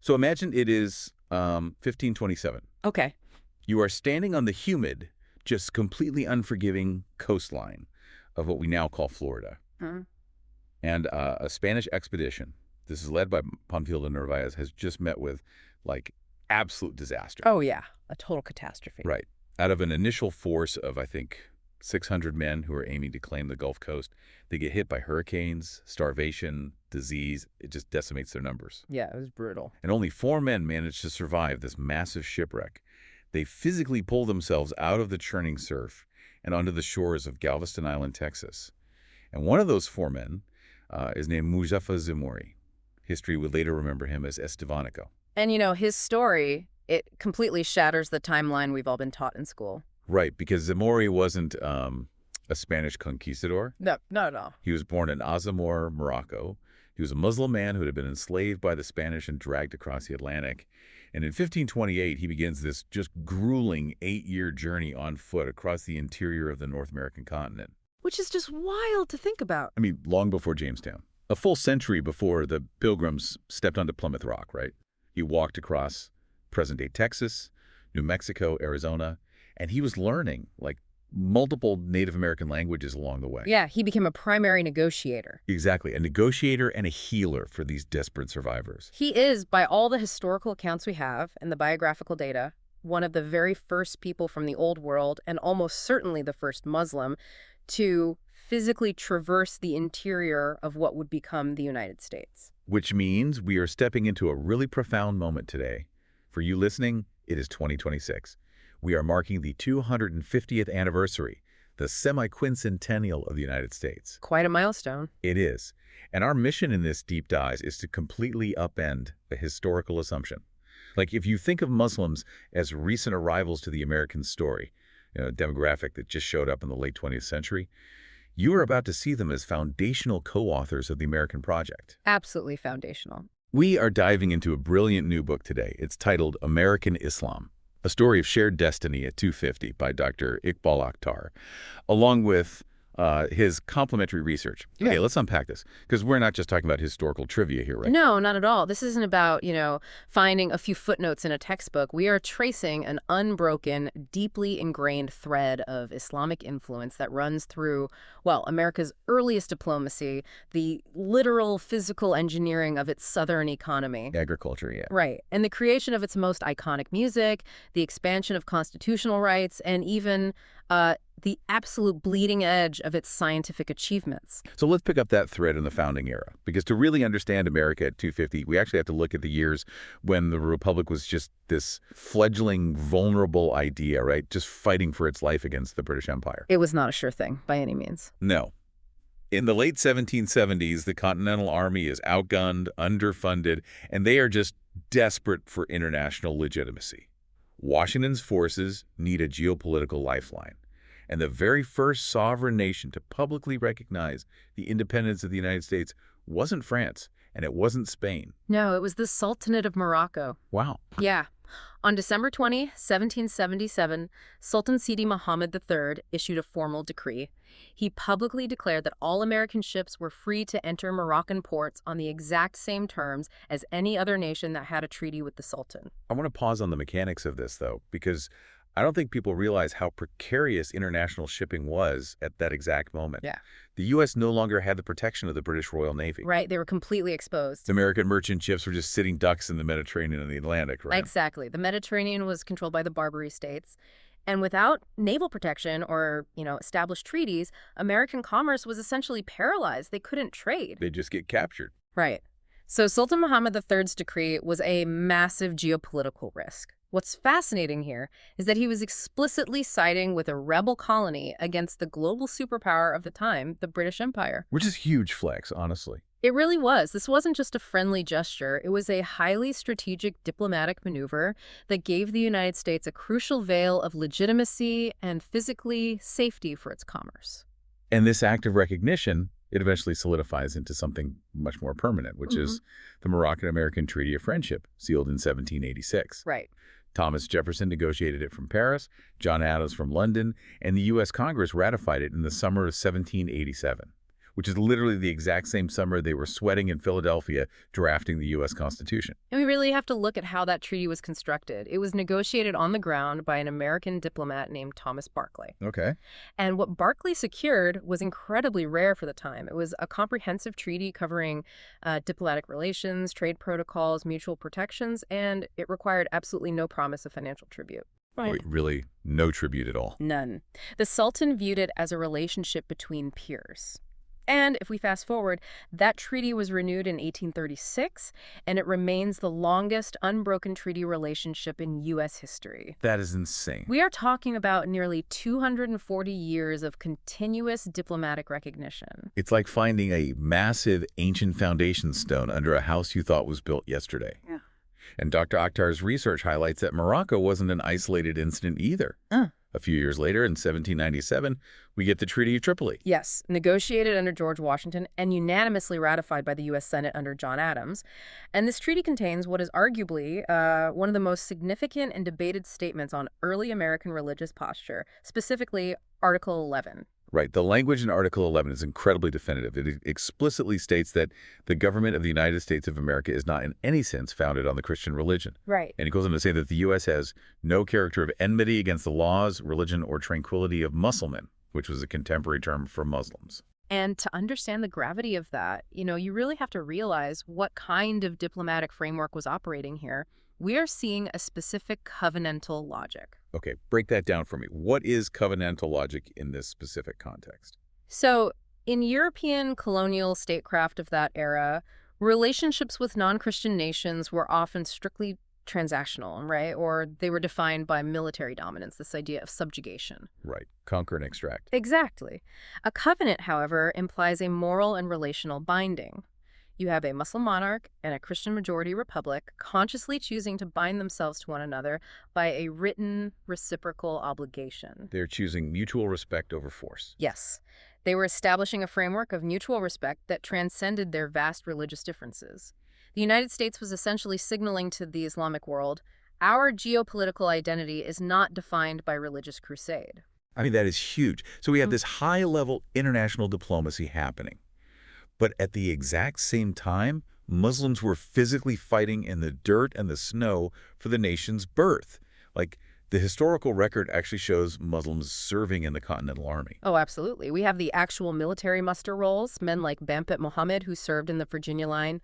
So imagine it is 1527. Okay. You are standing on the humid, just completely unforgiving coastline of what we now call Florida. Hmm. And a Spanish expedition, this is led by Pánfilo de Narváez, has just met with, like, absolute disaster. Oh, yeah. A total catastrophe. Right. Out of an initial force of, I think, 600 men who are aiming to claim the Gulf Coast, they get hit by hurricanes, starvation, disease. It just decimates their numbers. Yeah, it was brutal. And only 4 men managed to survive this massive shipwreck. They physically pull themselves out of the churning surf and onto the shores of Galveston Island, Texas. And one of those 4 men is named Muzafa Zemmouri. History would later remember him as Estevanico. And, his story, it completely shatters the timeline we've all been taught in school. Right, because Zemmouri wasn't a Spanish conquistador. No, not at all. He was born in Azamor, Morocco. He was a Muslim man who had been enslaved by the Spanish and dragged across the Atlantic. And in 1528, he begins this just grueling 8-year journey on foot across the interior of the North American continent. Which is just wild to think about. I mean, long before Jamestown. A full century before the Pilgrims stepped onto Plymouth Rock, right? He walked across present-day Texas, New Mexico, Arizona, and he was learning, like, multiple Native American languages along the way. Yeah, he became a primary negotiator. Exactly, a negotiator and a healer for these desperate survivors. He is, by all the historical accounts we have and the biographical data, one of the very first people from the Old World, and almost certainly the first Muslim, to physically traverse the interior of what would become the United States. Which means we are stepping into a really profound moment today. For you listening, it is 2026. We are marking the 250th anniversary, the semi-quincentennial of the United States. Quite a milestone. It is. And our mission in this deep dive is to completely upend a historical assumption. Like, if you think of Muslims as recent arrivals to the American story, a demographic that just showed up in the late 20th century, you are about to see them as foundational co-authors of the American project. Absolutely foundational. We are diving into a brilliant new book today. It's titled American Islam, A Story of Shared Destiny at 250 by Dr. Iqbal Akhtar, along with his complementary research. Yeah. Okay, let's unpack this, because we're not just talking about historical trivia here, right? No, not at all. This isn't about, finding a few footnotes in a textbook. We are tracing an unbroken, deeply ingrained thread of Islamic influence that runs through, well, America's earliest diplomacy, the literal physical engineering of its southern economy. Agriculture, yeah. Right. And the creation of its most iconic music, the expansion of constitutional rights, and even the absolute bleeding edge of its scientific achievements. So let's pick up that thread in the founding era, because to really understand America at 250, we actually have to look at the years when the Republic was just this fledgling, vulnerable idea, right? Just fighting for its life against the British Empire. It was not a sure thing, by any means. No. In the late 1770s, the Continental Army is outgunned, underfunded, and they are just desperate for international legitimacy. Washington's forces need a geopolitical lifeline. And the very first sovereign nation to publicly recognize the independence of the United States wasn't France, and it wasn't Spain. No, it was the Sultanate of Morocco. Wow. Yeah. On December 20, 1777, Sultan Sidi Muhammad III issued a formal decree. He publicly declared that all American ships were free to enter Moroccan ports on the exact same terms as any other nation that had a treaty with the Sultan. I want to pause on the mechanics of this, though, because I don't think people realize how precarious international shipping was at that exact moment. Yeah. The U.S. no longer had the protection of the British Royal Navy. Right, they were completely exposed. American merchant ships were just sitting ducks in the Mediterranean and the Atlantic, right? Exactly. The Mediterranean was controlled by the Barbary states. And without naval protection or, established treaties, American commerce was essentially paralyzed. They couldn't trade. They'd just get captured. Right. So Sultan Muhammad III's decree was a massive geopolitical risk. What's fascinating here is that he was explicitly siding with a rebel colony against the global superpower of the time, the British Empire. Which is huge flex, honestly. It really was. This wasn't just a friendly gesture. It was a highly strategic diplomatic maneuver that gave the United States a crucial veil of legitimacy and physically safety for its commerce. And this act of recognition, it eventually solidifies into something much more permanent, which is the Moroccan-American Treaty of Friendship, sealed in 1786. Right. Thomas Jefferson negotiated it from Paris, John Adams from London, and the U.S. Congress ratified it in the summer of 1787, which is literally the exact same summer they were sweating in Philadelphia drafting the U.S. Constitution. And we really have to look at how that treaty was constructed. It was negotiated on the ground by an American diplomat named Thomas Barclay. Okay. And what Barclay secured was incredibly rare for the time. It was a comprehensive treaty covering diplomatic relations, trade protocols, mutual protections, and it required absolutely no promise of financial tribute. Wait, really, no tribute at all. None. The Sultan viewed it as a relationship between peers. And if we fast forward, that treaty was renewed in 1836, and it remains the longest unbroken treaty relationship in U.S. history. That is insane. We are talking about nearly 240 years of continuous diplomatic recognition. It's like finding a massive ancient foundation stone under a house you thought was built yesterday. Yeah. And Dr. Akhtar's research highlights that Morocco wasn't an isolated incident either. A few years later, in 1797, we get the Treaty of Tripoli. Yes, negotiated under George Washington and unanimously ratified by the U.S. Senate under John Adams. And this treaty contains what is arguably one of the most significant and debated statements on early American religious posture, specifically Article 11. Right. The language in Article 11 is incredibly definitive. It explicitly states that the government of the United States of America is not in any sense founded on the Christian religion. Right. And it goes on to say that the U.S. has no character of enmity against the laws, religion, or tranquility of Muslimin, which was a contemporary term for Muslims. And to understand the gravity of that, you really have to realize what kind of diplomatic framework was operating here. We are seeing a specific covenantal logic. Okay, break that down for me. What is covenantal logic in this specific context? So, in European colonial statecraft of that era, relationships with non-Christian nations were often strictly transactional, right? Or they were defined by military dominance, this idea of subjugation. Right. Conquer and extract. Exactly. A covenant, however, implies a moral and relational binding. You have a Muslim monarch and a Christian majority republic consciously choosing to bind themselves to one another by a written reciprocal obligation. They're choosing mutual respect over force. Yes. They were establishing a framework of mutual respect that transcended their vast religious differences. The United States was essentially signaling to the Islamic world, our geopolitical identity is not defined by religious crusade. I mean, that is huge. So we have this high-level international diplomacy happening. But at the exact same time, Muslims were physically fighting in the dirt and the snow for the nation's birth. Like, the historical record actually shows Muslims serving in the Continental Army. Oh, absolutely. We have the actual military muster rolls, men like Bampet Mohammed, who served in the Virginia line,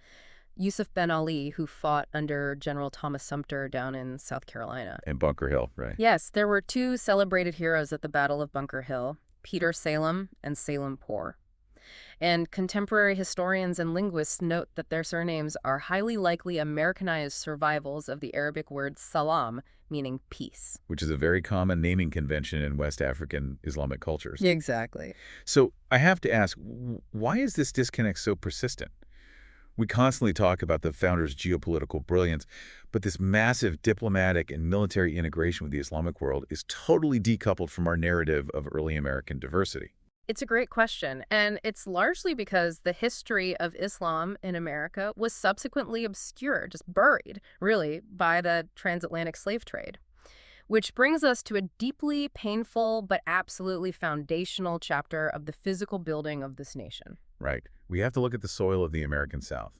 Yusuf Ben Ali, who fought under General Thomas Sumter down in South Carolina. And Bunker Hill, right? Yes, there were two celebrated heroes at the Battle of Bunker Hill, Peter Salem and Salem Poor. And contemporary historians and linguists note that their surnames are highly likely Americanized survivals of the Arabic word salam, meaning peace. Which is a very common naming convention in West African Islamic cultures. Exactly. So I have to ask, why is this disconnect so persistent? We constantly talk about the founders' geopolitical brilliance, but this massive diplomatic and military integration with the Islamic world is totally decoupled from our narrative of early American diversity. It's a great question, and it's largely because the history of Islam in America was subsequently obscured, just buried, really, by the transatlantic slave trade. Which brings us to a deeply painful but absolutely foundational chapter of the physical building of this nation. Right. We have to look at the soil of the American South.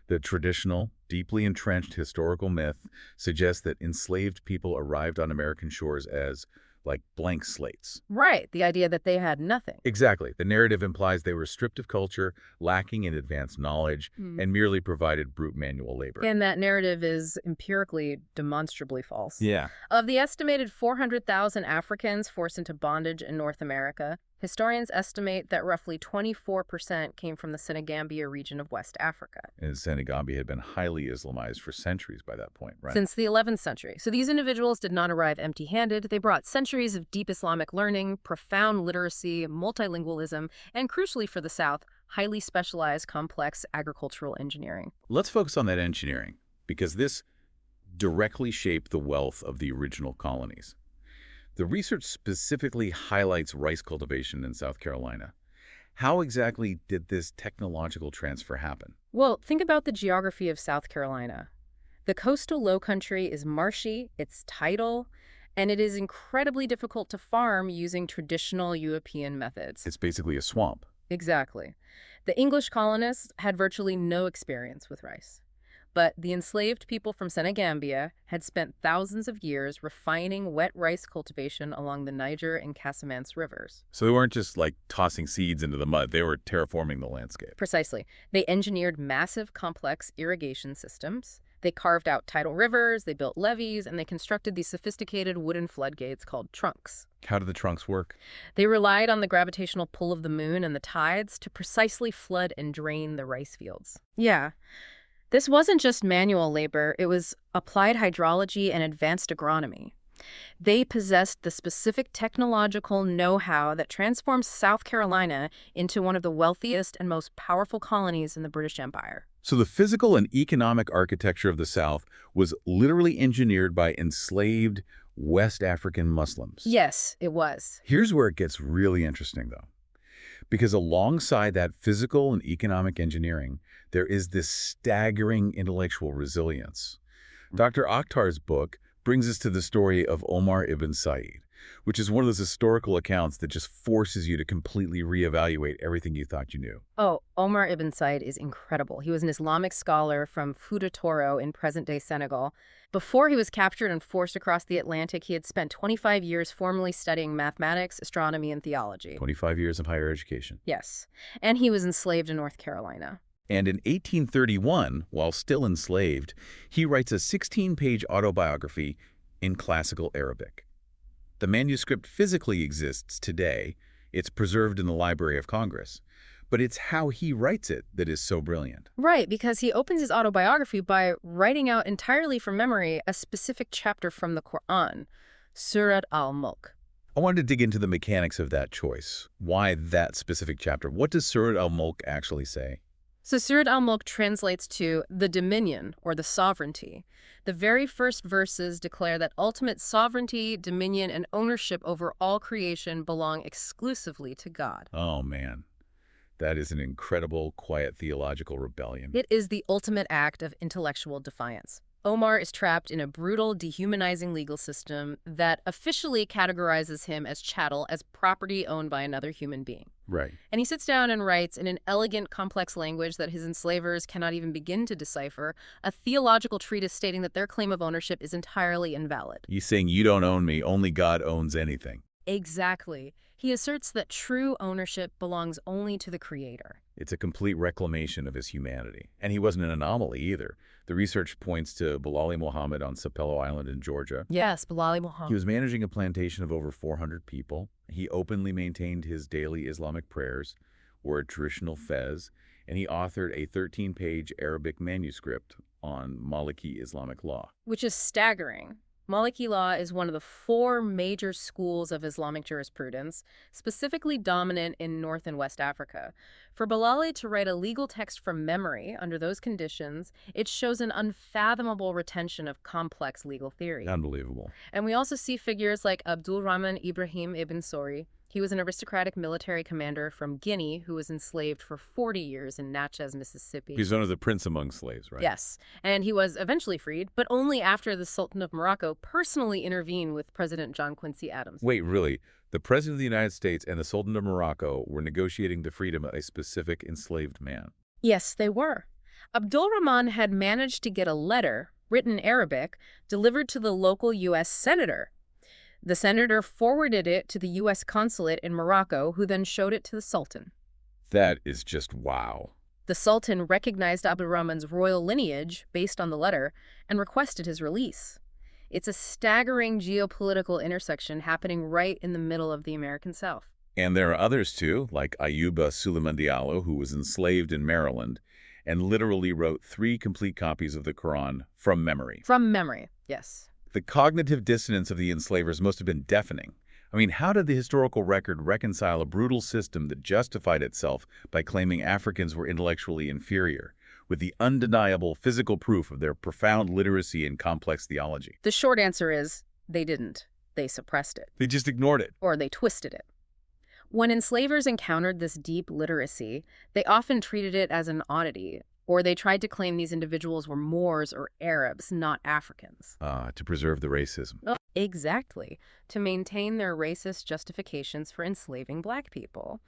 The traditional, deeply entrenched historical myth suggests that enslaved people arrived on American shores as like blank slates. Right, the idea that they had nothing. Exactly. The narrative implies they were stripped of culture, lacking in advanced knowledge, and merely provided brute manual labor. And that narrative is empirically demonstrably false. Yeah. Of the estimated 400,000 Africans forced into bondage in North America, historians estimate that roughly 24% came from the Senegambia region of West Africa. And Senegambia had been highly Islamized for centuries by that point, right? Since the 11th century. So these individuals did not arrive empty-handed. They brought centuries of deep Islamic learning, profound literacy, multilingualism, and crucially for the South, highly specialized, complex agricultural engineering. Let's focus on that engineering, because this directly shaped the wealth of the original colonies. The research specifically highlights rice cultivation in South Carolina. How exactly did this technological transfer happen? Well, think about the geography of South Carolina. The coastal lowcountry is marshy, it's tidal, and it is incredibly difficult to farm using traditional European methods. It's basically a swamp. Exactly. The English colonists had virtually no experience with rice. But the enslaved people from Senegambia had spent thousands of years refining wet rice cultivation along the Niger and Casamance rivers. So they weren't just like tossing seeds into the mud, they were terraforming the landscape. Precisely. They engineered massive, complex irrigation systems. They carved out tidal rivers, they built levees, and they constructed these sophisticated wooden floodgates called trunks. How do the trunks work? They relied on the gravitational pull of the moon and the tides to precisely flood and drain the rice fields. Yeah. This wasn't just manual labor, it was applied hydrology and advanced agronomy. They possessed the specific technological know-how that transformed South Carolina into one of the wealthiest and most powerful colonies in the British Empire. So the physical and economic architecture of the South was literally engineered by enslaved West African Muslims. Yes, it was. Here's where it gets really interesting, though. Because alongside that physical and economic engineering, there is this staggering intellectual resilience. Dr. Akhtar's book brings us to the story of Omar ibn Said, which is one of those historical accounts that just forces you to completely reevaluate everything you thought you knew. Oh, Omar ibn Said is incredible. He was an Islamic scholar from Fouta Toro in present-day Senegal. Before he was captured and forced across the Atlantic, he had spent 25 years formally studying mathematics, astronomy, and theology. 25 years of higher education. Yes. And he was enslaved in North Carolina. And in 1831, while still enslaved, he writes a 16-page autobiography in classical Arabic. The manuscript physically exists today. It's preserved in the Library of Congress. But it's how he writes it that is so brilliant. Right, because he opens his autobiography by writing out entirely from memory a specific chapter from the Quran, Surat al-Mulk. I wanted to dig into the mechanics of that choice. Why that specific chapter? What does Surat al-Mulk actually say? So Surat al-Mulk translates to the dominion or the sovereignty. The very first verses declare that ultimate sovereignty, dominion, and ownership over all creation belong exclusively to God. Oh, man. That is an incredible, quiet theological rebellion. It is the ultimate act of intellectual defiance. Omar is trapped in a brutal, dehumanizing legal system that officially categorizes him as chattel, as property owned by another human being. Right. And he sits down and writes in an elegant, complex language that his enslavers cannot even begin to decipher, a theological treatise stating that their claim of ownership is entirely invalid. He's saying, you don't own me, only God owns anything. Exactly. He asserts that true ownership belongs only to the Creator. It's a complete reclamation of his humanity. And he wasn't an anomaly either. The research points to Bilali Muhammad on Sapelo Island in Georgia. Yes, Bilali Muhammad. He was managing a plantation of over 400 people. He openly maintained his daily Islamic prayers, wore a traditional fez, and he authored a 13-page Arabic manuscript on Maliki Islamic law. Which is staggering. Maliki law is one of the 4 major schools of Islamic jurisprudence, specifically dominant in North and West Africa. For Bilali to write a legal text from memory under those conditions, it shows an unfathomable retention of complex legal theory. Unbelievable. And we also see figures like Abdul Rahman Ibrahim ibn Sori. He was an aristocratic military commander from Guinea who was enslaved for 40 years in Natchez, Mississippi. He's known as the prince among slaves, right? Yes, and he was eventually freed, but only after the Sultan of Morocco personally intervened with President John Quincy Adams. Wait, really? The President of the United States and the Sultan of Morocco were negotiating the freedom of a specific enslaved man. Yes, they were. Abdul Rahman had managed to get a letter, written in Arabic, delivered to the local U.S. senator. The senator forwarded it to the U.S. consulate in Morocco, who then showed it to the Sultan. That is just wow. The Sultan recognized Abdul Rahman's royal lineage based on the letter and requested his release. It's a staggering geopolitical intersection happening right in the middle of the American South. And there are others too, like Ayuba Suleiman Diallo, who was enslaved in Maryland and literally wrote 3 complete copies of the Quran from memory. From memory, yes. The cognitive dissonance of the enslavers must have been deafening. I mean, how did the historical record reconcile a brutal system that justified itself by claiming Africans were intellectually inferior with the undeniable physical proof of their profound literacy and complex theology? The short answer is they didn't. They suppressed it. They just ignored it. Or they twisted it. When enslavers encountered this deep literacy, they often treated it as an oddity, Or they tried to claim these individuals were Moors or Arabs, not Africans. To preserve the racism. Oh, exactly, to maintain their racist justifications for enslaving black people.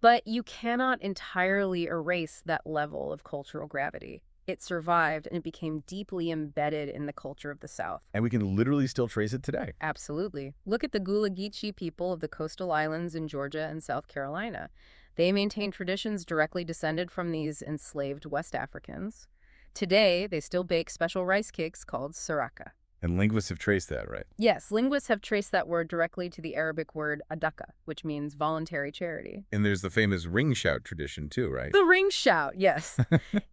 But you cannot entirely erase that level of cultural gravity. It survived and it became deeply embedded in the culture of the South. And we can literally still trace it today. Absolutely. Look at the Gullah Geechee people of the coastal islands in Georgia and South Carolina. They maintain traditions directly descended from these enslaved West Africans. Today, they still bake special rice cakes called saraka. And linguists have traced that, right? Yes, linguists have traced that word directly to the Arabic word adaka, which means voluntary charity. And there's the famous ring shout tradition too, right? The ring shout, yes.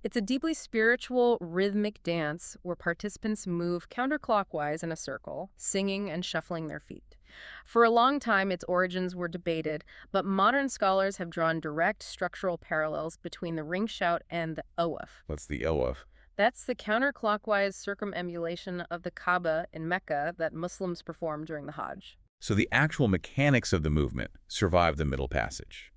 It's a deeply spiritual, rhythmic dance where participants move counterclockwise in a circle, singing and shuffling their feet. For a long time, its origins were debated, but modern scholars have drawn direct structural parallels between the ring shout and the awaf. What's the awaf? That's the counterclockwise circumambulation of the Kaaba in Mecca that Muslims perform during the Hajj. So the actual mechanics of the movement survive the Middle Passage.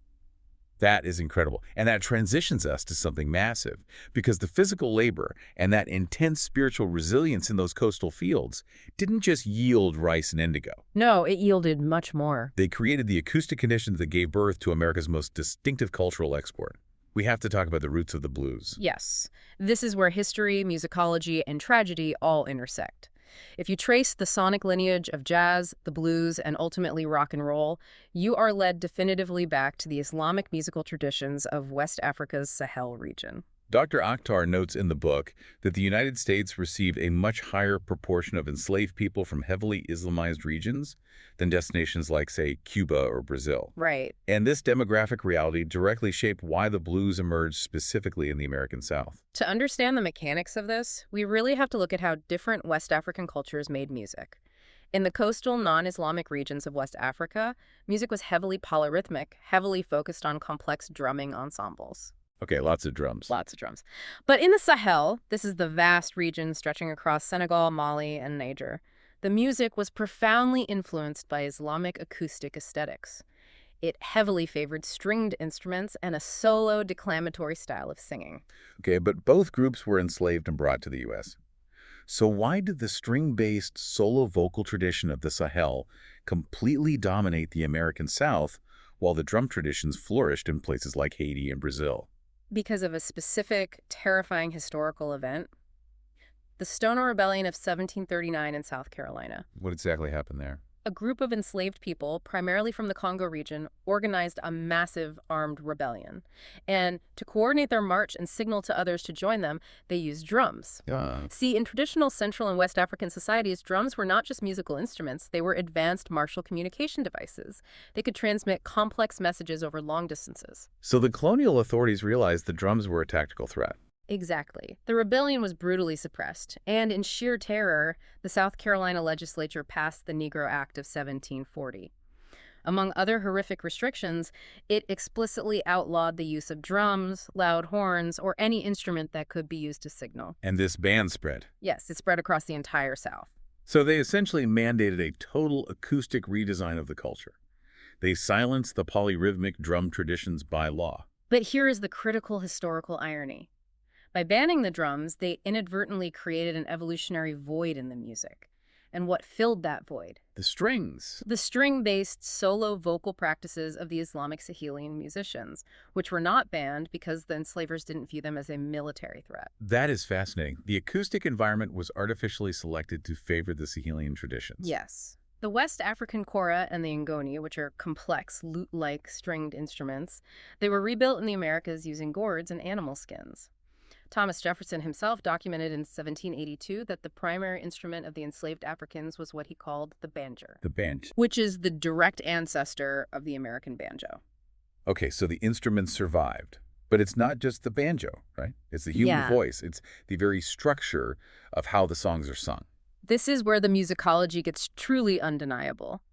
That is incredible. And that transitions us to something massive, because the physical labor and that intense spiritual resilience in those coastal fields didn't just yield rice and indigo. No, it yielded much more. They created the acoustic conditions that gave birth to America's most distinctive cultural export. We have to talk about the roots of the blues. Yes. This is where history, musicology, and tragedy all intersect. If you trace the sonic lineage of jazz, the blues, and ultimately rock and roll, you are led definitively back to the Islamic musical traditions of West Africa's Sahel region. Dr. Akhtar notes in the book that the United States received a much higher proportion of enslaved people from heavily Islamized regions than destinations like, say, Cuba or Brazil. Right. And this demographic reality directly shaped why the blues emerged specifically in the American South. To understand the mechanics of this, we really have to look at how different West African cultures made music. In the coastal, non-Islamic regions of West Africa, music was heavily polyrhythmic, heavily focused on complex drumming ensembles. Okay, lots of drums. Lots of drums. But in the Sahel, this is the vast region stretching across Senegal, Mali, and Niger, the music was profoundly influenced by Islamic acoustic aesthetics. It heavily favored stringed instruments and a solo declamatory style of singing. Okay, but both groups were enslaved and brought to the U.S. So why did the string-based solo vocal tradition of the Sahel completely dominate the American South while the drum traditions flourished in places like Haiti and Brazil? Because of a specific, terrifying historical event. The Stoner Rebellion of 1739 in South Carolina. What exactly happened there? A group of enslaved people, primarily from the Congo region, organized a massive armed rebellion. And to coordinate their march and signal to others to join them, they used drums. See, in traditional Central and West African societies, drums were not just musical instruments, they were advanced martial communication devices. They could transmit complex messages over long distances. So the colonial authorities realized the drums were a tactical threat. Exactly. The rebellion was brutally suppressed, and in sheer terror, the South Carolina legislature passed the Negro Act of 1740. Among other horrific restrictions, it explicitly outlawed the use of drums, loud horns, or any instrument that could be used to signal. And this ban spread. Yes, it spread across the entire South. So they essentially mandated a total acoustic redesign of the culture. They silenced the polyrhythmic drum traditions by law. But here is the critical historical irony. By banning the drums, they inadvertently created an evolutionary void in the music. And what filled that void? The strings. The string-based solo vocal practices of the Islamic Sahelian musicians, which were not banned because the enslavers didn't view them as a military threat. That is fascinating. The acoustic environment was artificially selected to favor the Sahelian traditions. Yes. The West African kora and the ngoni, which are complex, lute-like stringed instruments, they were rebuilt in the Americas using gourds and animal skins. Thomas Jefferson himself documented in 1782 that the primary instrument of the enslaved Africans was what he called the banjo. The banjo. Which is the direct ancestor of the American banjo. Okay, so the instrument survived. But it's not just the banjo, right? It's the human voice. It's the very structure of how the songs are sung. This is where the musicology gets truly undeniable.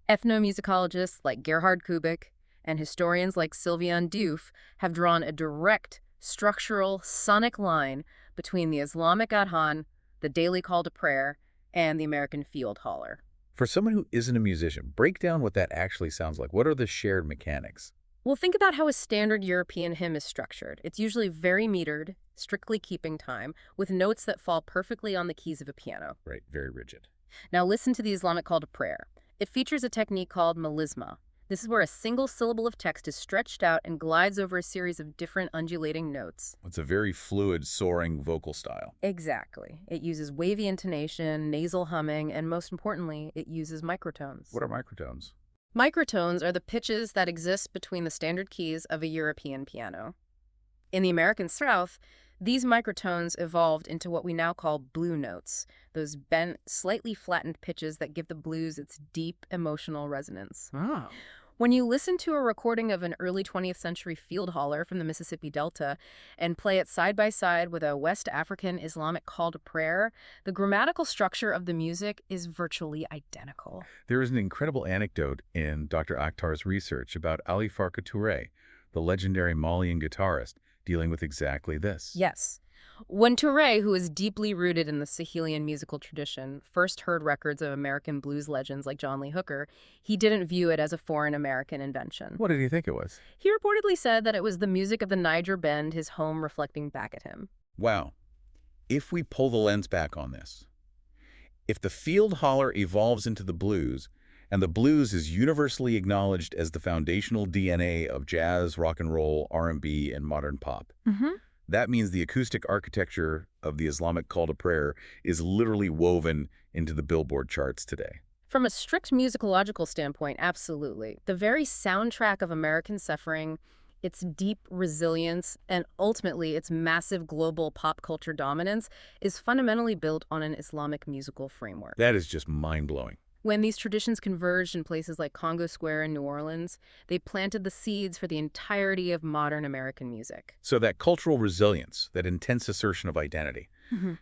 Ethnomusicologists like Gerhard Kubik and historians like Sylviane Diouf have drawn a direct structural, sonic line between the Islamic adhan, the daily call to prayer, and the American field holler. For someone who isn't a musician, break down what that actually sounds like. What are the shared mechanics? Well, think about how a standard European hymn is structured. It's usually very metered, strictly keeping time, with notes that fall perfectly on the keys of a piano. Right, very rigid. Now listen to the Islamic call to prayer. It features a technique called melisma. This is where a single syllable of text is stretched out and glides over a series of different undulating notes. It's a very fluid, soaring vocal style. Exactly. It uses wavy intonation, nasal humming, and most importantly, it uses microtones. What are microtones? Microtones are the pitches that exist between the standard keys of a European piano. In the American South, these microtones evolved into what we now call blue notes, those bent, slightly flattened pitches that give the blues its deep emotional resonance. Oh. When you listen to a recording of an early 20th century field holler from the Mississippi Delta and play it side by side with a West African Islamic call to prayer, the grammatical structure of the music is virtually identical. There is an incredible anecdote in Dr. Akhtar's research about Ali Farka Touré, the legendary Malian guitarist, dealing with exactly this. Yes. When Touré, who is deeply rooted in the Sahelian musical tradition, first heard records of American blues legends like John Lee Hooker, he didn't view it as a foreign American invention. What did he think it was? He reportedly said that it was the music of the Niger Bend, his home, reflecting back at him. Wow. If we pull the lens back on this, if the field holler evolves into the blues, and the blues is universally acknowledged as the foundational DNA of jazz, rock and roll, R&B, and modern pop, that means the acoustic architecture of the Islamic call to prayer is literally woven into the Billboard charts today. From a strict musicological standpoint, absolutely. The very soundtrack of American suffering, its deep resilience, and ultimately its massive global pop culture dominance is fundamentally built on an Islamic musical framework. That is just mind-blowing. When these traditions converged in places like Congo Square and New Orleans, they planted the seeds for the entirety of modern American music. So that cultural resilience, that intense assertion of identity,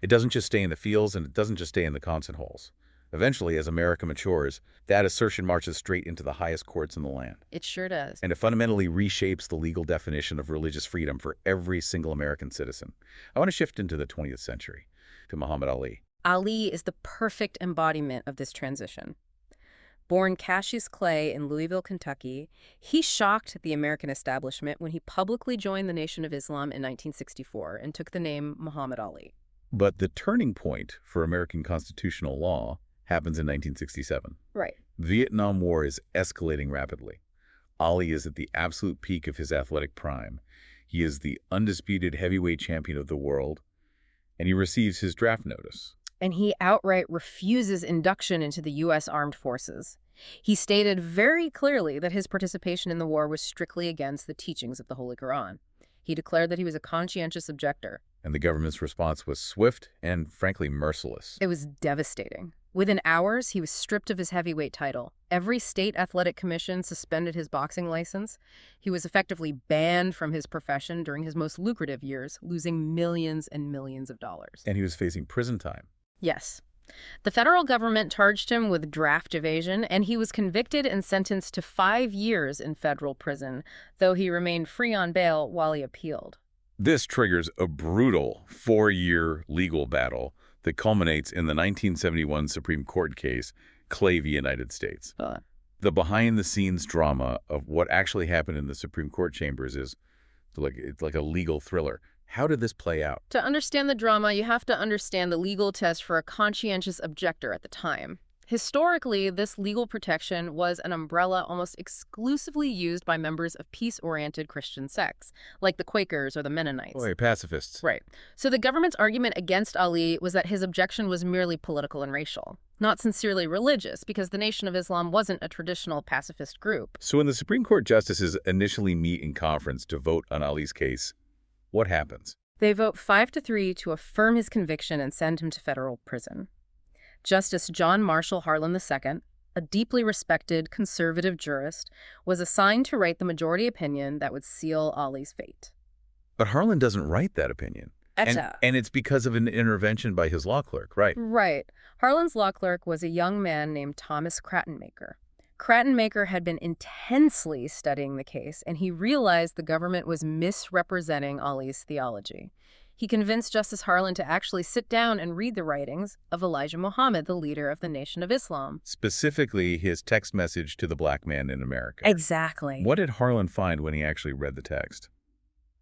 it doesn't just stay in the fields and it doesn't just stay in the concert halls. Eventually, as America matures, that assertion marches straight into the highest courts in the land. It sure does. And it fundamentally reshapes the legal definition of religious freedom for every single American citizen. I want to shift into the 20th century, to Muhammad Ali. Ali is the perfect embodiment of this transition. Born Cassius Clay in Louisville, Kentucky, he shocked the American establishment when he publicly joined the Nation of Islam in 1964 and took the name Muhammad Ali. But the turning point for American constitutional law happens in 1967. Right. The Vietnam War is escalating rapidly. Ali is at the absolute peak of his athletic prime. He is the undisputed heavyweight champion of the world, and he receives his draft notice. And he outright refuses induction into the U.S. Armed Forces. He stated very clearly that his participation in the war was strictly against the teachings of the Holy Quran. He declared that he was a conscientious objector. And the government's response was swift and, frankly, merciless. It was devastating. Within hours, he was stripped of his heavyweight title. Every state athletic commission suspended his boxing license. He was effectively banned from his profession during his most lucrative years, losing millions and millions of dollars. And he was facing prison time. Yes. The federal government charged him with draft evasion, and he was convicted and sentenced to 5 years in federal prison, though he remained free on bail while he appealed. This triggers a brutal 4-year legal battle that culminates in the 1971 Supreme Court case, Clay v. United States. The behind-the-scenes drama of what actually happened in the Supreme Court chambers is it's like a legal thriller. How did this play out? To understand the drama, you have to understand the legal test for a conscientious objector at the time. Historically, this legal protection was an umbrella almost exclusively used by members of peace-oriented Christian sects, like the Quakers or the Mennonites. Boy, pacifists. Right. So the government's argument against Ali was that his objection was merely political and racial, not sincerely religious, because the Nation of Islam wasn't a traditional pacifist group. So when the Supreme Court justices initially meet in conference to vote on Ali's case, what happens? They vote 5-3 to affirm his conviction and send him to federal prison. Justice John Marshall Harlan II, a deeply respected conservative jurist, was assigned to write the majority opinion that would seal Ali's fate. But Harlan doesn't write that opinion. And it's because of an intervention by his law clerk, right? Right. Harlan's law clerk was a young man named Thomas Crattenmaker. Crattenmaker had been intensely studying the case, and he realized the government was misrepresenting Ali's theology. He convinced Justice Harlan to actually sit down and read the writings of Elijah Muhammad, the leader of the Nation of Islam. Specifically, his text message to the black man in America. Exactly. What did Harlan find when he actually read the text?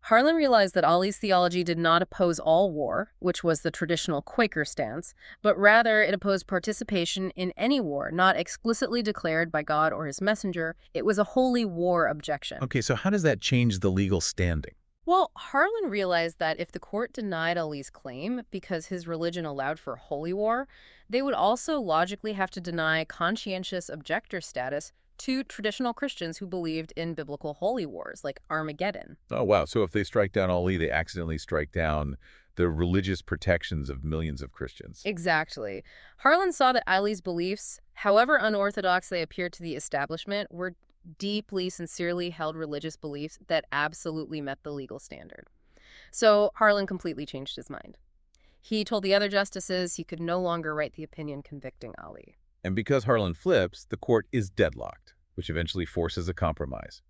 Harlan realized that Ali's theology did not oppose all war, which was the traditional Quaker stance, but rather it opposed participation in any war, not explicitly declared by God or his messenger. It was a holy war objection. Okay, so how does that change the legal standing? Well, Harlan realized that if the court denied Ali's claim because his religion allowed for holy war, they would also logically have to deny conscientious objector status to traditional Christians who believed in biblical holy wars, like Armageddon. Oh, wow. So if they strike down Ali, they accidentally strike down the religious protections of millions of Christians. Exactly. Harlan saw that Ali's beliefs, however unorthodox they appeared to the establishment, were deeply, sincerely held religious beliefs that absolutely met the legal standard. So Harlan completely changed his mind. He told the other justices he could no longer write the opinion convicting Ali. And because Harlan flips, the court is deadlocked, which eventually forces a compromise.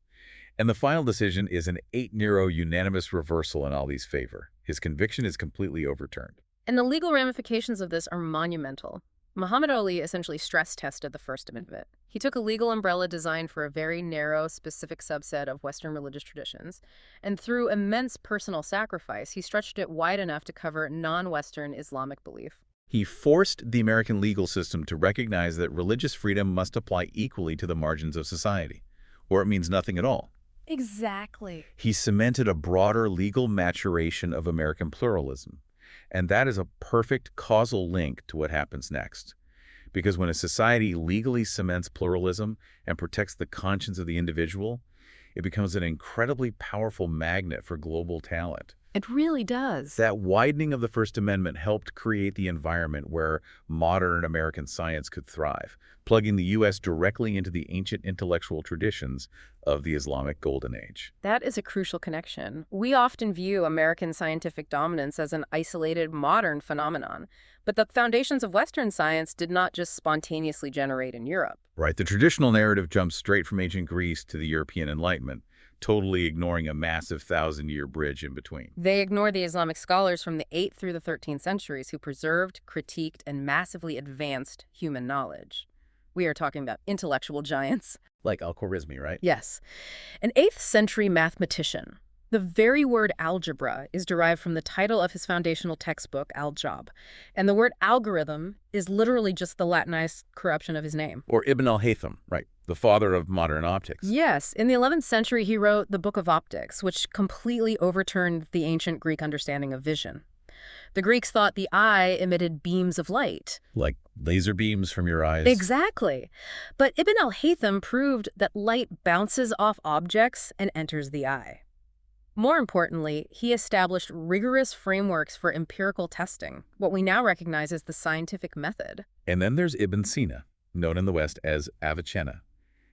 And the final decision is an 8-0 unanimous reversal in Ali's favor. His conviction is completely overturned. And the legal ramifications of this are monumental. Muhammad Ali essentially stress-tested the First Amendment. He took a legal umbrella designed for a very narrow, specific subset of Western religious traditions, and through immense personal sacrifice, he stretched it wide enough to cover non-Western Islamic belief. He forced the American legal system to recognize that religious freedom must apply equally to the margins of society, or it means nothing at all. Exactly. He cemented a broader legal maturation of American pluralism, and that is a perfect causal link to what happens next. Because when a society legally cements pluralism and protects the conscience of the individual, it becomes an incredibly powerful magnet for global talent. It really does. That widening of the First Amendment helped create the environment where modern American science could thrive, plugging the U.S. directly into the ancient intellectual traditions of the Islamic Golden Age. That is a crucial connection. We often view American scientific dominance as an isolated modern phenomenon, but the foundations of Western science did not just spontaneously generate in Europe. Right. The traditional narrative jumps straight from ancient Greece to the European Enlightenment, totally ignoring a massive 1,000-year bridge in between. They ignore the Islamic scholars from the 8th through the 13th centuries who preserved, critiqued, and massively advanced human knowledge. We are talking about intellectual giants. Like Al-Khwarizmi, right? Yes. An 8th century mathematician. The very word algebra is derived from the title of his foundational textbook, Al-Jab. And the word algorithm is literally just the Latinized corruption of his name. Or Ibn al-Haytham, right? The father of modern optics. Yes. In the 11th century, he wrote the Book of Optics, which completely overturned the ancient Greek understanding of vision. The Greeks thought the eye emitted beams of light. Like laser beams from your eyes. Exactly. But Ibn al-Haytham proved that light bounces off objects and enters the eye. More importantly, he established rigorous frameworks for empirical testing, what we now recognize as the scientific method. And then there's Ibn Sina, known in the West as Avicenna.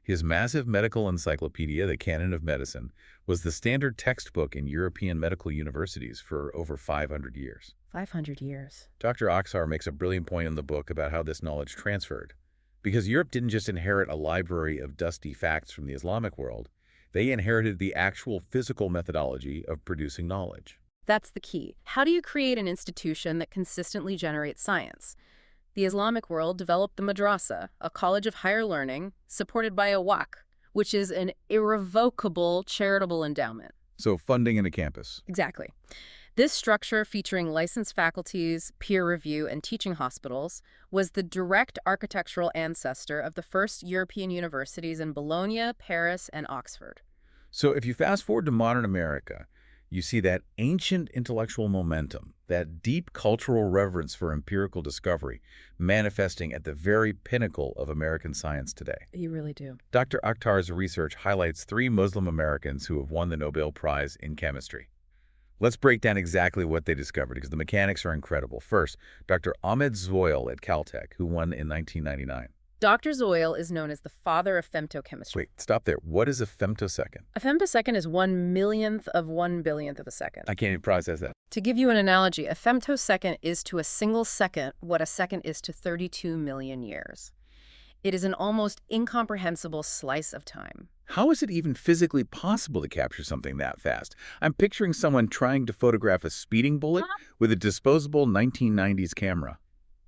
His massive medical encyclopedia, the Canon of Medicine, was the standard textbook in European medical universities for over 500 years. 500 years. Dr. Akhtar makes a brilliant point in the book about how this knowledge transferred. Because Europe didn't just inherit a library of dusty facts from the Islamic world, they inherited the actual physical methodology of producing knowledge. That's the key. How do you create an institution that consistently generates science? The Islamic world developed the madrasa, a college of higher learning, supported by a waqf, which is an irrevocable charitable endowment. So funding in a campus. Exactly. This structure, featuring licensed faculties, peer review, and teaching hospitals, was the direct architectural ancestor of the first European universities in Bologna, Paris, and Oxford. So if you fast forward to modern America, you see that ancient intellectual momentum, that deep cultural reverence for empirical discovery, manifesting at the very pinnacle of American science today. You really do. Dr. Akhtar's research highlights 3 Muslim Americans who have won the Nobel Prize in chemistry. Let's break down exactly what they discovered, because the mechanics are incredible. First, Dr. Ahmed Zoil at Caltech, who won in 1999. Dr. Zoil is known as the father of femtochemistry. Wait, stop there. What is a femtosecond? A femtosecond is 1/millionth of 1/1000th of a second. I can't even process that. To give you an analogy, a femtosecond is to a single second what a second is to 32 million years. It is an almost incomprehensible slice of time. How is it even physically possible to capture something that fast? I'm picturing someone trying to photograph a speeding bullet with a disposable 1990s camera.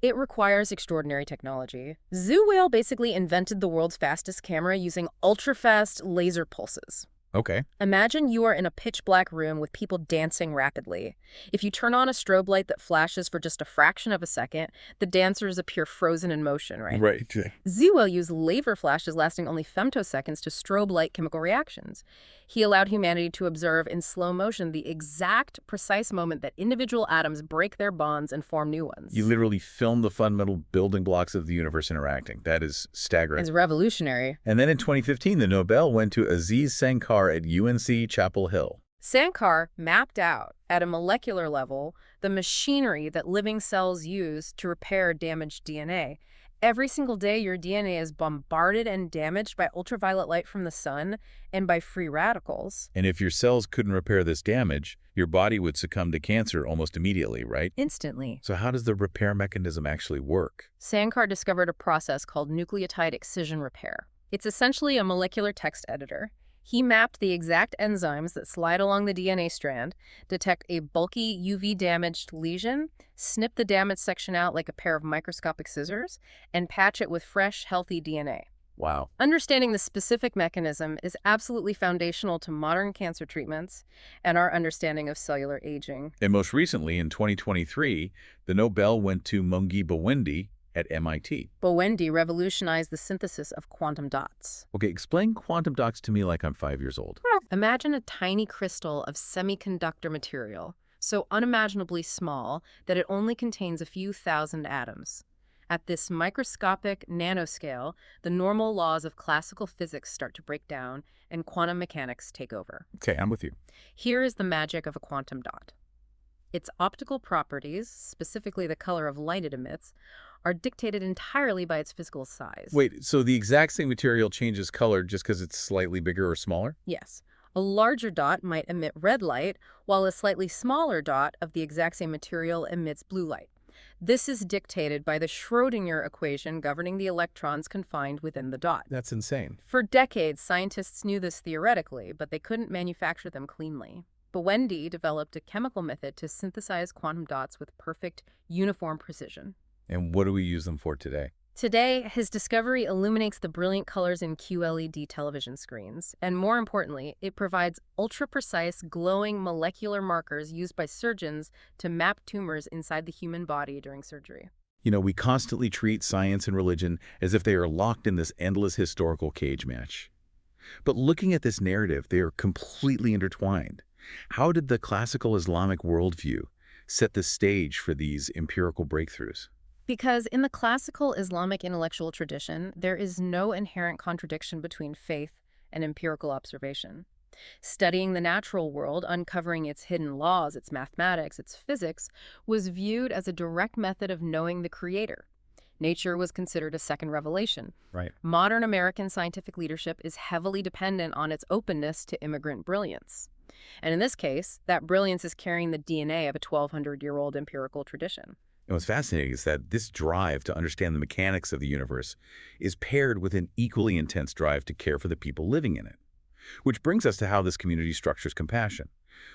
It requires extraordinary technology. Zoo Whale basically invented the world's fastest camera using ultra-fast laser pulses. Okay. Imagine you are in a pitch-black room with people dancing rapidly. If you turn on a strobe light that flashes for just a fraction of a second, the dancers appear frozen in motion, right? Right. Zewell used laser flashes lasting only femtoseconds to strobe light chemical reactions. He allowed humanity to observe in slow motion the exact, precise moment that individual atoms break their bonds and form new ones. You literally film the fundamental building blocks of the universe interacting. That is staggering. It's revolutionary. And then in 2015, the Nobel went to Aziz Sankar at UNC Chapel Hill. Sankar mapped out, at a molecular level, the machinery that living cells use to repair damaged DNA. Every single day, your DNA is bombarded and damaged by ultraviolet light from the sun and by free radicals. And if your cells couldn't repair this damage, your body would succumb to cancer almost immediately, right? Instantly. So how does the repair mechanism actually work? Sankar discovered a process called nucleotide excision repair. It's essentially a molecular text editor. He mapped the exact enzymes that slide along the DNA strand, detect a bulky UV-damaged lesion, snip the damaged section out like a pair of microscopic scissors, and patch it with fresh, healthy DNA. Wow. Understanding the specific mechanism is absolutely foundational to modern cancer treatments and our understanding of cellular aging. And most recently, in 2023, the Nobel went to Mongi Bawendi at MIT. Bawendi revolutionized the synthesis of quantum dots. Okay, explain quantum dots to me like I'm 5 years old. Imagine a tiny crystal of semiconductor material, so unimaginably small that it only contains a few thousand atoms. At this microscopic nanoscale, the normal laws of classical physics start to break down and quantum mechanics take over. Okay, I'm with you. Here is the magic of a quantum dot. Its optical properties, specifically the color of light it emits, are dictated entirely by its physical size. Wait, so the exact same material changes color just because it's slightly bigger or smaller? Yes. A larger dot might emit red light, while a slightly smaller dot of the exact same material emits blue light. This is dictated by the Schrödinger equation governing the electrons confined within the dot. That's insane. For decades, scientists knew this theoretically, but they couldn't manufacture them cleanly. Bawendi developed a chemical method to synthesize quantum dots with perfect, uniform precision. And what do we use them for today? Today, his discovery illuminates the brilliant colors in QLED television screens, and more importantly, it provides ultra-precise, glowing molecular markers used by surgeons to map tumors inside the human body during surgery. You know, we constantly treat science and religion as if they are locked in this endless historical cage match. But looking at this narrative, they are completely intertwined. How did the classical Islamic worldview set the stage for these empirical breakthroughs? Because in the classical Islamic intellectual tradition, there is no inherent contradiction between faith and empirical observation. Studying the natural world, uncovering its hidden laws, its mathematics, its physics, was viewed as a direct method of knowing the Creator. Nature was considered a second revelation. Right. Modern American scientific leadership is heavily dependent on its openness to immigrant brilliance. And in this case, that brilliance is carrying the DNA of a 1,200-year-old empirical tradition. And what's fascinating is that this drive to understand the mechanics of the universe is paired with an equally intense drive to care for the people living in it. Which brings us to how this community structures compassion.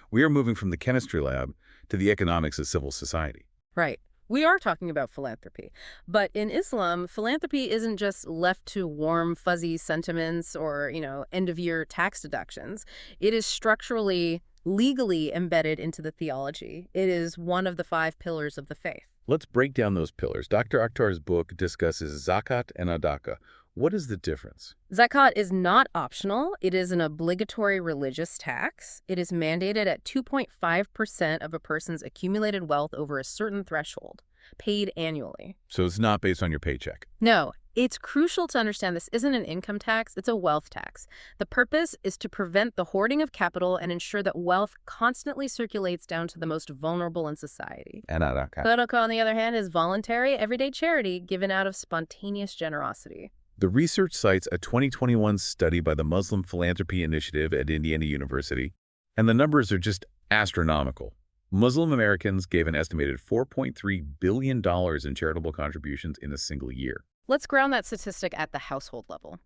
We are moving from the chemistry lab to the economics of civil society. Right. We are talking about philanthropy. But in Islam, philanthropy isn't just left to warm, fuzzy sentiments or, end-of-year tax deductions. It is structurally, legally embedded into the theology. It is one of the 5 pillars of the faith. Let's break down those pillars. Dr. Akhtar's book discusses zakat and adaka. What is the difference? Zakat is not optional. It is an obligatory religious tax. It is mandated at 2.5% of a person's accumulated wealth over a certain threshold, paid annually. So it's not based on your paycheck. No, it's crucial to understand this isn't an income tax, it's a wealth tax. The purpose is to prevent the hoarding of capital and ensure that wealth constantly circulates down to the most vulnerable in society. And adaka. Sadaqah, on the other hand, is voluntary, everyday charity given out of spontaneous generosity. The research cites a 2021 study by the Muslim Philanthropy Initiative at Indiana University, and the numbers are just astronomical. Muslim Americans gave an estimated $4.3 billion in charitable contributions in a single year. Let's ground that statistic at the household level.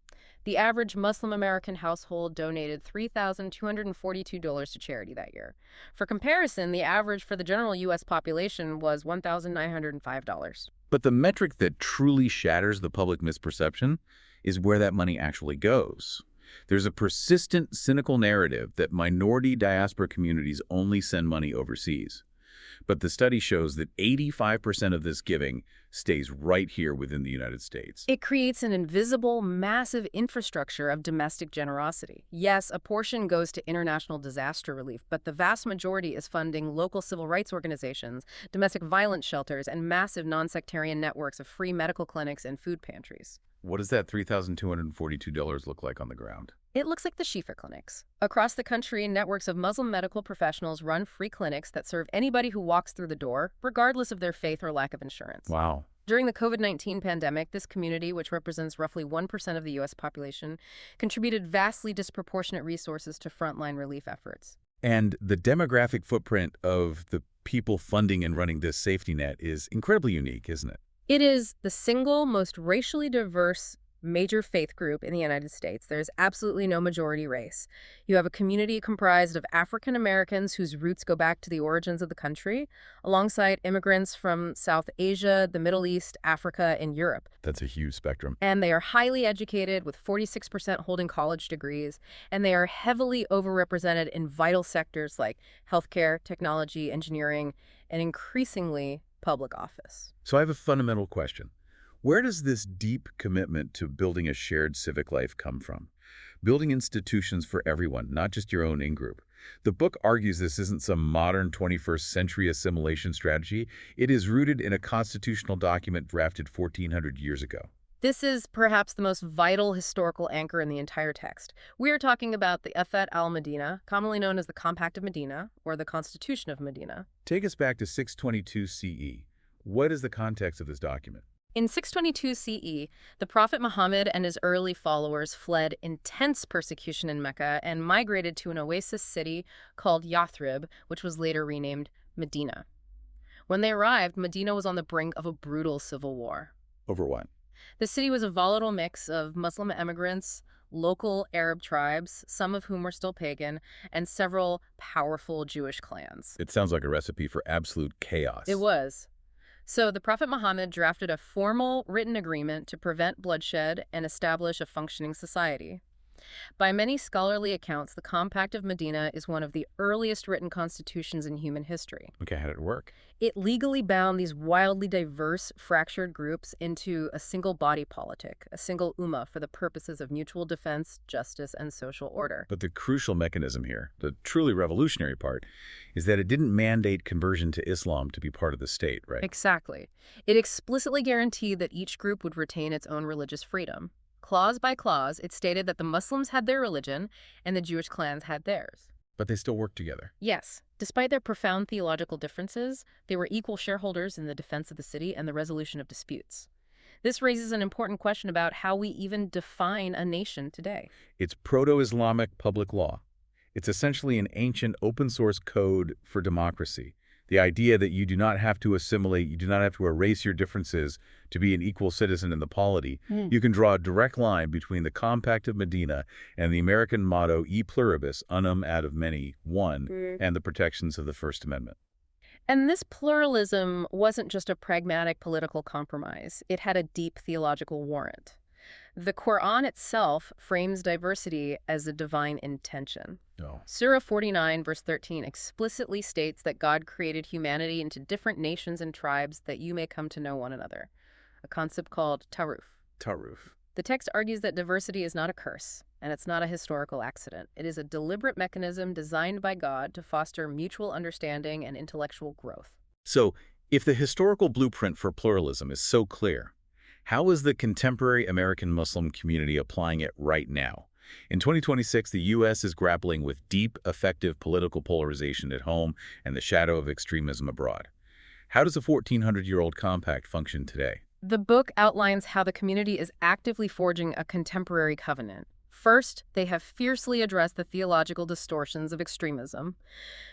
The average Muslim American household donated $3,242 to charity that year. For comparison, the average for the general U.S. population was $1,905. But the metric that truly shatters the public misperception is where that money actually goes. There's a persistent, cynical narrative that minority diaspora communities only send money overseas. But the study shows that 85% of this giving stays right here within the United States. It creates an invisible, massive infrastructure of domestic generosity. Yes, a portion goes to international disaster relief, but the vast majority is funding local civil rights organizations, domestic violence shelters, and massive non-sectarian networks of free medical clinics and food pantries. What does that $3,242 look like on the ground? It looks like the Shifa clinics. Across the country, networks of Muslim medical professionals run free clinics that serve anybody who walks through the door, regardless of their faith or lack of insurance. Wow. During the COVID-19 pandemic, this community, which represents roughly 1% of the U.S. population, contributed vastly disproportionate resources to frontline relief efforts. And the demographic footprint of the people funding and running this safety net is incredibly unique, isn't it? It is the single most racially diverse major faith group in the United States. There's absolutely no majority race. You have a community comprised of African Americans whose roots go back to the origins of the country, alongside immigrants from South Asia, the Middle East, Africa, and Europe. That's a huge spectrum. And they are highly educated, with 46% holding college degrees, and they are heavily overrepresented in vital sectors like healthcare, technology, engineering, and increasingly public office. So I have a fundamental question. Where does this deep commitment to building a shared civic life come from? Building institutions for everyone, not just your own in-group. The book argues this isn't some modern 21st century assimilation strategy. It is rooted in a constitutional document drafted 1,400 years ago. This is perhaps the most vital historical anchor in the entire text. We are talking about the Ethet al-Medina, commonly known as the Compact of Medina, or the Constitution of Medina. Take us back to 622 CE. What is the context of this document? In 622 CE, the Prophet Muhammad and his early followers fled intense persecution in Mecca and migrated to an oasis city called Yathrib, which was later renamed Medina. When they arrived, Medina was on the brink of a brutal civil war. Over what? The city was a volatile mix of Muslim immigrants, local Arab tribes, some of whom were still pagan, and several powerful Jewish clans. It sounds like a recipe for absolute chaos. It was. So the Prophet Muhammad drafted a formal written agreement to prevent bloodshed and establish a functioning society. By many scholarly accounts, the Compact of Medina is one of the earliest written constitutions in human history. Okay, how did it work? It legally bound these wildly diverse, fractured groups into a single body politic, a single ummah for the purposes of mutual defense, justice, and social order. But the crucial mechanism here, the truly revolutionary part, is that it didn't mandate conversion to Islam to be part of the state, right? Exactly. It explicitly guaranteed that each group would retain its own religious freedom. Clause by clause, it stated that the Muslims had their religion and the Jewish clans had theirs. But they still work together. Yes. Despite their profound theological differences, they were equal shareholders in the defense of the city and the resolution of disputes. This raises an important question about how we even define a nation today. It's proto-Islamic public law. It's essentially an ancient open-source code for democracy. The idea that you do not have to assimilate, you do not have to erase your differences to be an equal citizen in the polity. You can draw a direct line between the Compact of Medina and the American motto, E pluribus, unum ad of many, one, and the protections of the First Amendment. And this pluralism wasn't just a pragmatic political compromise. It had a deep theological warrant. The Quran itself frames diversity as a divine intention. Oh. Surah 49, verse 13, explicitly states that God created humanity into different nations and tribes that you may come to know one another, a concept called ta'aruf. Ta'aruf. The text argues that diversity is not a curse, and it's not a historical accident. It is a deliberate mechanism designed by God to foster mutual understanding and intellectual growth. So, if the historical blueprint for pluralism is so clear, how is the contemporary American Muslim community applying it right now? In 2026, the U.S. is grappling with deep, effective political polarization at home and the shadow of extremism abroad. How does a 1,400-year-old compact function today? The book outlines how the community is actively forging a contemporary covenant, First, they have fiercely addressed the theological distortions of extremism.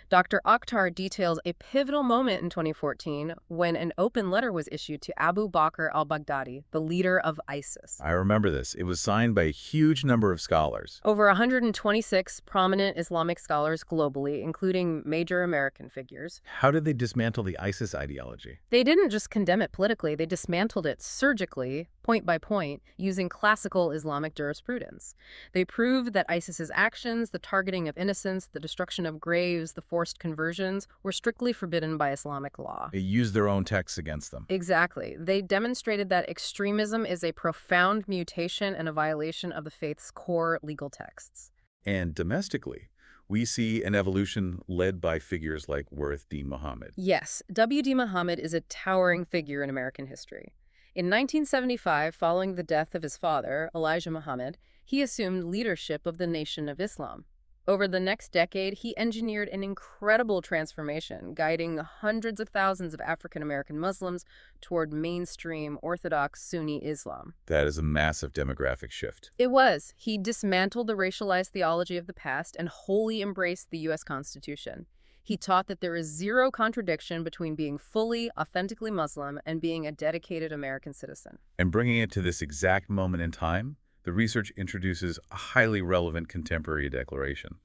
Dr. Akhtar details a pivotal moment in 2014 when an open letter was issued to Abu Bakr al-Baghdadi, the leader of ISIS. I remember this. It was signed by a huge number of scholars. Over 126 prominent Islamic scholars globally, including major American figures. How did they dismantle the ISIS ideology? They didn't just condemn it politically, they dismantled it surgically, point by point, using classical Islamic jurisprudence. They proved that ISIS's actions, the targeting of innocents, the destruction of graves, the forced conversions, were strictly forbidden by Islamic law. They used their own texts against them. Exactly. They demonstrated that extremism is a profound mutation and a violation of the faith's core legal texts. And domestically, we see an evolution led by figures like Warith Muhammad. Yes, W.D. Muhammad is a towering figure in American history. In 1975, following the death of his father, Elijah Muhammad, he assumed leadership of the Nation of Islam. Over the next decade, he engineered an incredible transformation, guiding hundreds of thousands of African-American Muslims toward mainstream Orthodox Sunni Islam. That is a massive demographic shift. It was. He dismantled the racialized theology of the past and wholly embraced the U.S. Constitution. He taught that there is zero contradiction between being fully, authentically Muslim and being a dedicated American citizen. And bringing it to this exact moment in time, the research introduces a highly relevant contemporary declaration,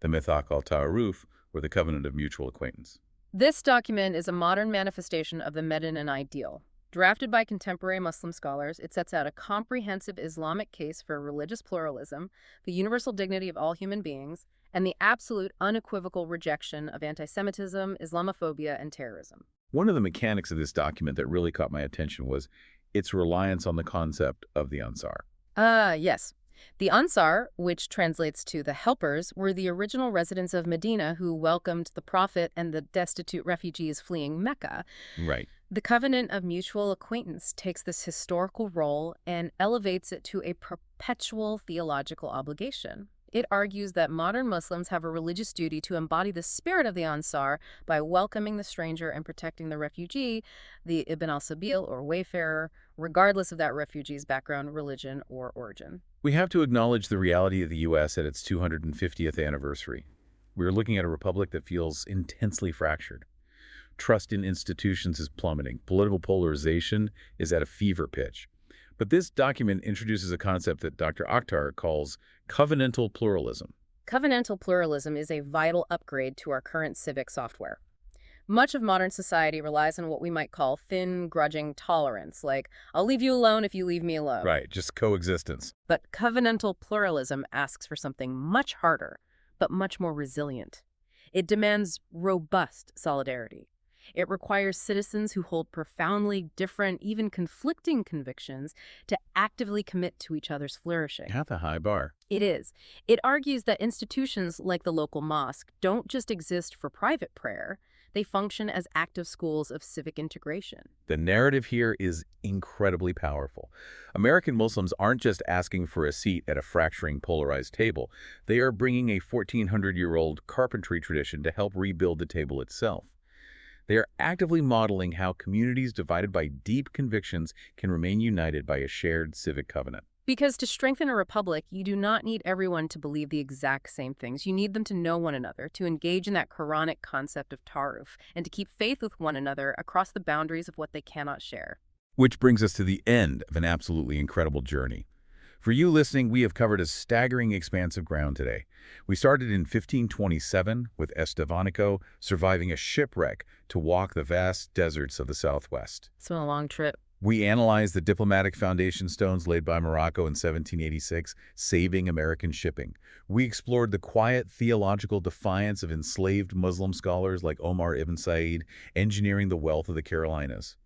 the Mithaq al-Ta'aruf, or the Covenant of Mutual Acquaintance. This document is a modern manifestation of the Medinan ideal. Drafted by contemporary Muslim scholars, it sets out a comprehensive Islamic case for religious pluralism, the universal dignity of all human beings, and the absolute unequivocal rejection of anti-Semitism, Islamophobia, and terrorism. One of the mechanics of this document that really caught my attention was its reliance on the concept of the Ansar. Yes. The Ansar, which translates to the helpers, were the original residents of Medina who welcomed the Prophet and the destitute refugees fleeing Mecca. Right. The Covenant of Mutual Acquaintance takes this historical role and elevates it to a perpetual theological obligation. It argues that modern Muslims have a religious duty to embody the spirit of the Ansar by welcoming the stranger and protecting the refugee, the Ibn al-Sabil or wayfarer, regardless of that refugee's background, religion, or origin. We have to acknowledge the reality of the U.S. at its 250th anniversary. We're looking at a republic that feels intensely fractured. Trust in institutions is plummeting. Political polarization is at a fever pitch. But this document introduces a concept that Dr. Akhtar calls covenantal pluralism. Covenantal pluralism is a vital upgrade to our current civic software. Much of modern society relies on what we might call thin, grudging tolerance, like, I'll leave you alone if you leave me alone. Right, just coexistence. But covenantal pluralism asks for something much harder, but much more resilient. It demands robust solidarity. It requires citizens who hold profoundly different, even conflicting convictions to actively commit to each other's flourishing. That's a high bar. It is. It argues that institutions like the local mosque don't just exist for private prayer. They function as active schools of civic integration. The narrative here is incredibly powerful. American Muslims aren't just asking for a seat at a fracturing, polarized table. They are bringing a 1,400-year-old carpentry tradition to help rebuild the table itself. They are actively modeling how communities divided by deep convictions can remain united by a shared civic covenant. Because to strengthen a republic, you do not need everyone to believe the exact same things. You need them to know one another, to engage in that Quranic concept of ta'aruf, and to keep faith with one another across the boundaries of what they cannot share. Which brings us to the end of an absolutely incredible journey. For you listening, we have covered a staggering expanse of ground today. We started in 1527 with Estevanico surviving a shipwreck to walk the vast deserts of the Southwest. It's been a long trip. We analyzed the diplomatic foundation stones laid by Morocco in 1786, saving American shipping. We explored the quiet theological defiance of enslaved Muslim scholars like Omar ibn Said, engineering the wealth of the Carolinas.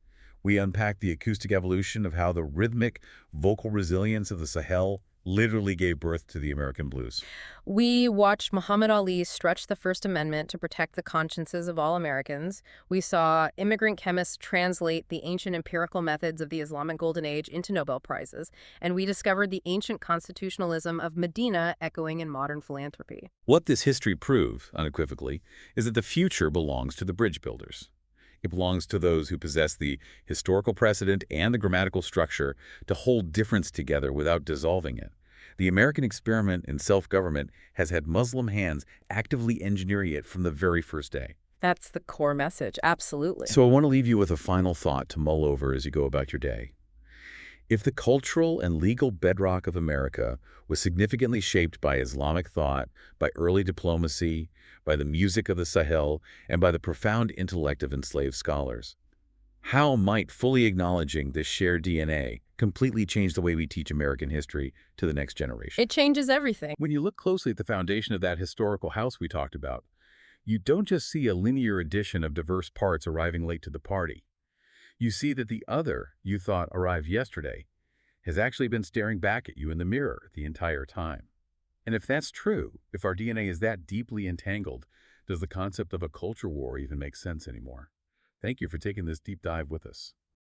We unpacked the acoustic evolution of how the rhythmic, vocal resilience of the Sahel literally gave birth to the American blues. We watched Muhammad Ali stretch the First Amendment to protect the consciences of all Americans. We saw immigrant chemists translate the ancient empirical methods of the Islamic Golden Age into Nobel Prizes. And we discovered the ancient constitutionalism of Medina echoing in modern philanthropy. What this history proves, unequivocally, is that the future belongs to the bridge builders. It belongs to those who possess the historical precedent and the grammatical structure to hold difference together without dissolving it. The American experiment in self-government has had Muslim hands actively engineering it from the very first day. That's the core message. Absolutely. So I want to leave you with a final thought to mull over as you go about your day. If the cultural and legal bedrock of America was significantly shaped by Islamic thought, by early diplomacy, by the music of the Sahel, and by the profound intellect of enslaved scholars, how might fully acknowledging this shared DNA completely change the way we teach American history to the next generation? It changes everything. When you look closely at the foundation of that historical house we talked about, you don't just see a linear addition of diverse parts arriving late to the party. You see that the other you thought arrived yesterday has actually been staring back at you in the mirror the entire time. And if that's true, if our DNA is that deeply entangled, does the concept of a culture war even make sense anymore? Thank you for taking this deep dive with us.